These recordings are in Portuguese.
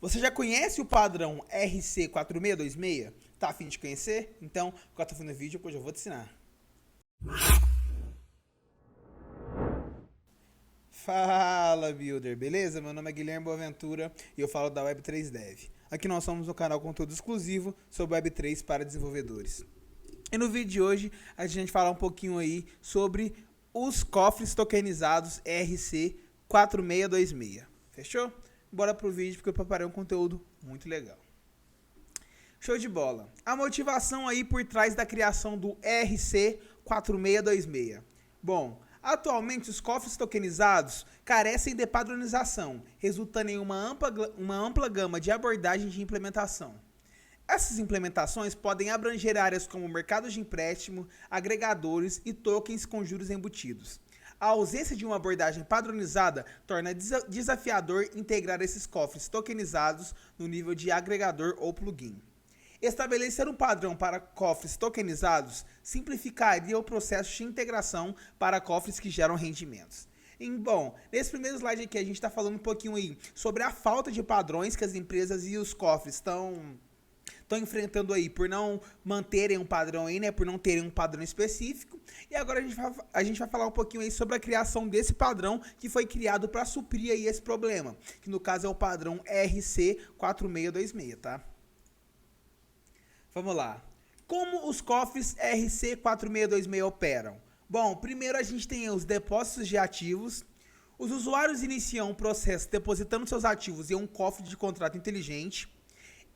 Você já conhece o padrão RC4626? Tá a fim de conhecer? Então, corta o fim do vídeo que hoje eu vou te ensinar. Fala, Builder, beleza? Meu nome é Guilherme Boaventura e eu falo da Web3 Dev. Aqui nós somos um canal com conteúdo exclusivo sobre Web3 para desenvolvedores. E no vídeo de hoje a gente vai falar um pouquinho aí sobre os cofres tokenizados RC4626. Fechou? Bora pro vídeo porque eu preparei um conteúdo muito legal. Show de bola. A motivação aí por trás da criação do RC4626. Bom, atualmente os cofres tokenizados carecem de padronização, resultando em uma ampla gama de abordagens de implementação. Essas implementações podem abranger áreas como mercados de empréstimo, agregadores e tokens com juros embutidos. A ausência de uma abordagem padronizada torna desafiador integrar esses cofres tokenizados no nível de agregador ou plugin. Estabelecer um padrão para cofres tokenizados simplificaria o processo de integração para cofres que geram rendimentos. Bom, nesse primeiro slide aqui a gente está falando um pouquinho aí sobre a falta de padrões que as empresas e os cofres estão enfrentando aí por não manterem um padrão aí, né, por não terem um padrão específico. E agora a gente vai falar um pouquinho aí sobre a criação desse padrão que foi criado para suprir aí esse problema, que no caso é o padrão RC4626, tá? Vamos lá. Como os cofres RC4626 operam? Bom, primeiro a gente tem os depósitos de ativos. Os usuários iniciam um processo depositando seus ativos em um cofre de contrato inteligente.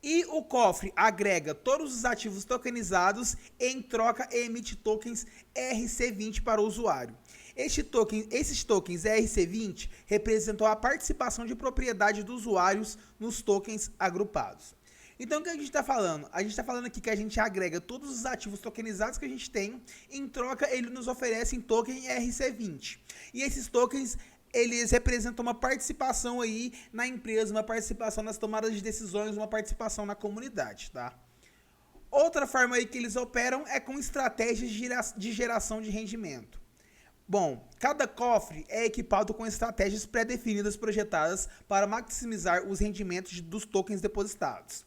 E o cofre agrega todos os ativos tokenizados e em troca emite tokens RC20 para o usuário. Esses tokens RC20 representam a participação de propriedade dos usuários nos tokens agrupados. Então, o que a gente está falando? A gente está falando aqui que a gente agrega todos os ativos tokenizados que a gente tem, em troca ele nos oferece em token RC20. E esses tokens, eles representam uma participação aí na empresa, uma participação nas tomadas de decisões, uma participação na comunidade, tá? Outra forma aí que eles operam é com estratégias de geração de rendimento. Bom, cada cofre é equipado com estratégias pré-definidas projetadas para maximizar os rendimentos dos tokens depositados.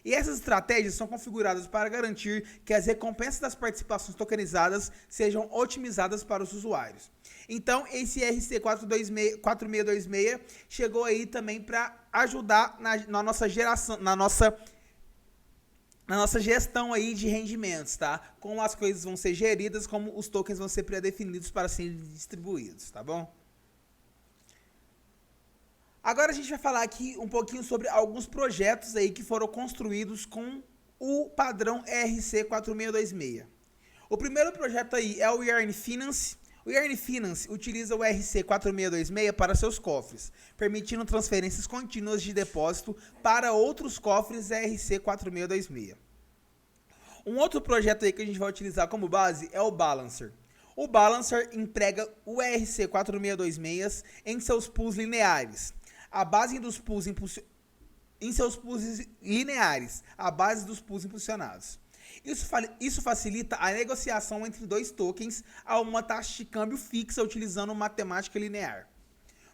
E essas estratégias são configuradas para garantir que as recompensas das participações tokenizadas sejam otimizadas para os usuários. Então, esse RC4626 chegou aí também para ajudar na nossa geração, na nossa gestão aí de rendimentos, tá? Como as coisas vão ser geridas, como os tokens vão ser pré-definidos para serem distribuídos, tá bom? Agora a gente vai falar aqui um pouquinho sobre alguns projetos aí que foram construídos com o padrão RC4626. O primeiro projeto aí é o Yarn Finance. O Yarn Finance utiliza o RC4626 para seus cofres, permitindo transferências contínuas de depósito para outros cofres RC4626. Um outro projeto aí que a gente vai utilizar como base é o Balancer. O Balancer emprega o RC4626 em seus pools lineares. A base dos pools em seus pools lineares, a base dos pools impulsionados. Isso facilita a negociação entre dois tokens a uma taxa de câmbio fixa utilizando matemática linear.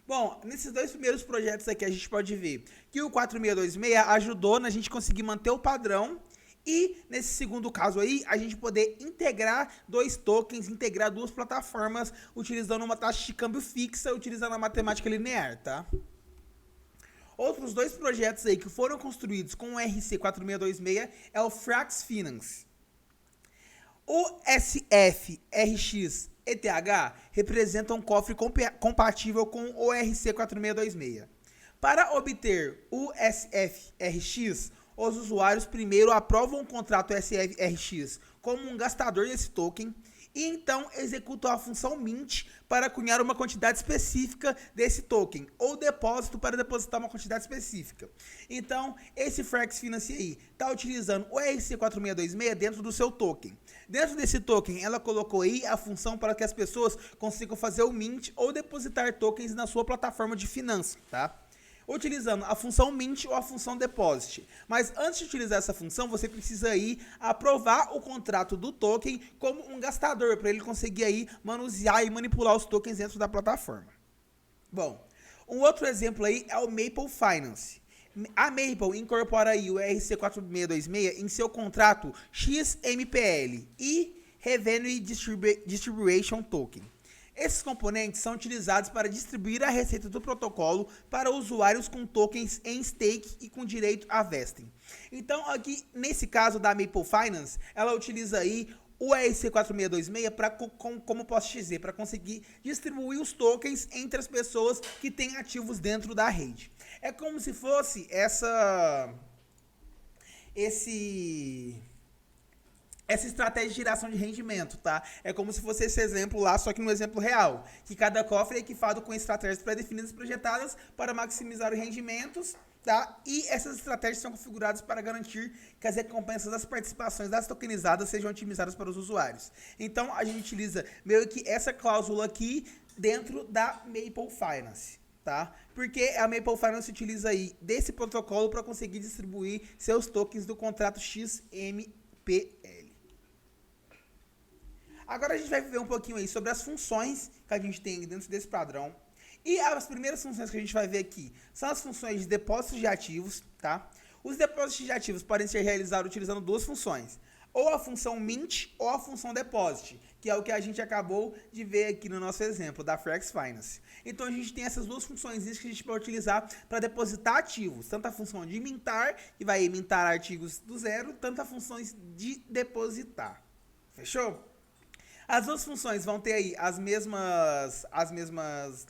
Bom, nesses dois primeiros projetos aqui a gente pode ver que o 4626 ajudou na gente conseguir manter o padrão e nesse segundo caso aí a gente poder integrar dois tokens, integrar duas plataformas utilizando uma taxa de câmbio fixa utilizando a matemática linear, tá? Outros dois projetos aí que foram construídos com o RC4626 é o Frax Finance. O SFRX ETH representa um cofre compatível com o RC4626. Para obter o SFRX, os usuários primeiro aprovam o contrato SFRX como um gastador desse token e então executam a função mint para cunhar uma quantidade específica desse token, ou depósito para depositar uma quantidade específica. Então, esse Frax Finance aí está utilizando o RC4626 dentro do seu token. Dentro desse token, ela colocou aí a função para que as pessoas consigam fazer o mint ou depositar tokens na sua plataforma de finanças, tá? Utilizando a função mint ou a função deposit. Mas antes de utilizar essa função, você precisa aí aprovar o contrato do token como um gastador, para ele conseguir aí manusear e manipular os tokens dentro da plataforma. Bom, um outro exemplo aí é o Maple Finance. A Maple incorpora aí o RC4626 em seu contrato XMPL e Revenue Distribution Token. Esses componentes são utilizados para distribuir a receita do protocolo para usuários com tokens em stake e com direito a vesting. Então, aqui, nesse caso da Maple Finance, ela utiliza aí o RC4626 para, como posso dizer, para conseguir distribuir os tokens entre as pessoas que têm ativos dentro da rede. É como se fosse essa estratégia de geração de rendimento, tá? É como se fosse esse exemplo lá, só que no exemplo real, que cada cofre é equipado com estratégias pré-definidas e projetadas para maximizar os rendimentos, tá? E essas estratégias são configuradas para garantir que as recompensas das participações das tokenizadas sejam otimizadas para os usuários. Então, a gente utiliza meio que essa cláusula aqui dentro da Maple Finance, tá? Porque a Maple Finance utiliza aí desse protocolo para conseguir distribuir seus tokens do contrato XMPL. Agora a gente vai ver um pouquinho aí sobre as funções que a gente tem dentro desse padrão. E as primeiras funções que a gente vai ver aqui são as funções de depósitos de ativos, tá? Os depósitos de ativos podem ser realizados utilizando duas funções. Ou a função mint ou a função deposit, que é o que a gente acabou de ver aqui no nosso exemplo da Flex Finance. Então a gente tem essas duas funções que a gente pode utilizar para depositar ativos, tanto a função de mintar, que vai mintar artigos do zero, tanto a função de depositar. Fechou? As duas funções vão ter aí as mesmas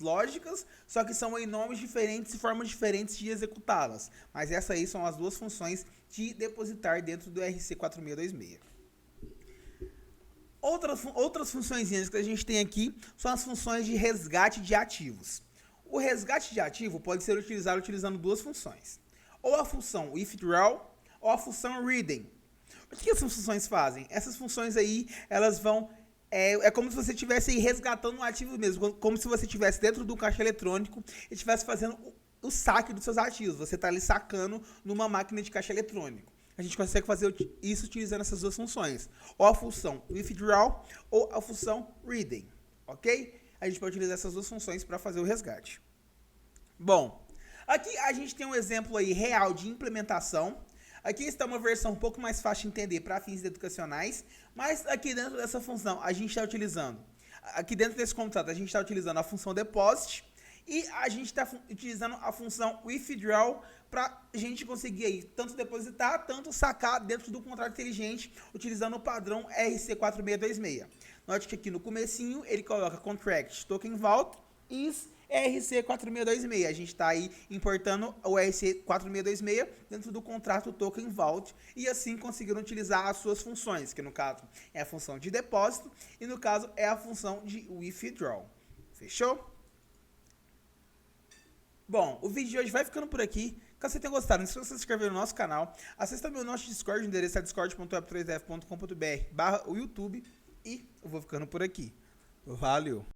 lógicas, só que são em nomes diferentes e formas diferentes de executá-las. Mas essas aí são as duas funções de depositar dentro do RC4626. Outras funções que a gente tem aqui são as funções de resgate de ativos. O resgate de ativo pode ser utilizado utilizando duas funções. Ou a função withdraw ou a função redeem. O que essas funções fazem? Essas funções aí, elas vão... É como se você estivesse resgatando um ativo mesmo, como se você estivesse dentro do caixa eletrônico e estivesse fazendo o saque dos seus ativos. Você está ali sacando numa máquina de caixa eletrônico. A gente consegue fazer isso utilizando essas duas funções. Ou a função withdraw ou a função redeem, ok? A gente pode utilizar essas duas funções para fazer o resgate. Bom, aqui a gente tem um exemplo aí real de implementação. Aqui está uma versão um pouco mais fácil de entender para fins educacionais, mas aqui dentro dessa função a gente está utilizando, aqui dentro desse contrato a gente está utilizando a função deposit e a gente está utilizando a função withdraw para a gente conseguir aí tanto depositar, tanto sacar dentro do contrato inteligente utilizando o padrão RC4626. Note que aqui no comecinho ele coloca contract token vault is RC4626. A gente está aí importando o RC4626 dentro do contrato Token Vault e assim conseguiram utilizar as suas funções, que no caso é a função de depósito e no caso é a função de withdraw. Fechou? Bom, o vídeo de hoje vai ficando por aqui. Caso você tenha gostado, não esqueça de se inscrever no nosso canal. Acesse também o nosso Discord, o endereço é discord.web3f.com.br/o YouTube e eu vou ficando por aqui. Valeu!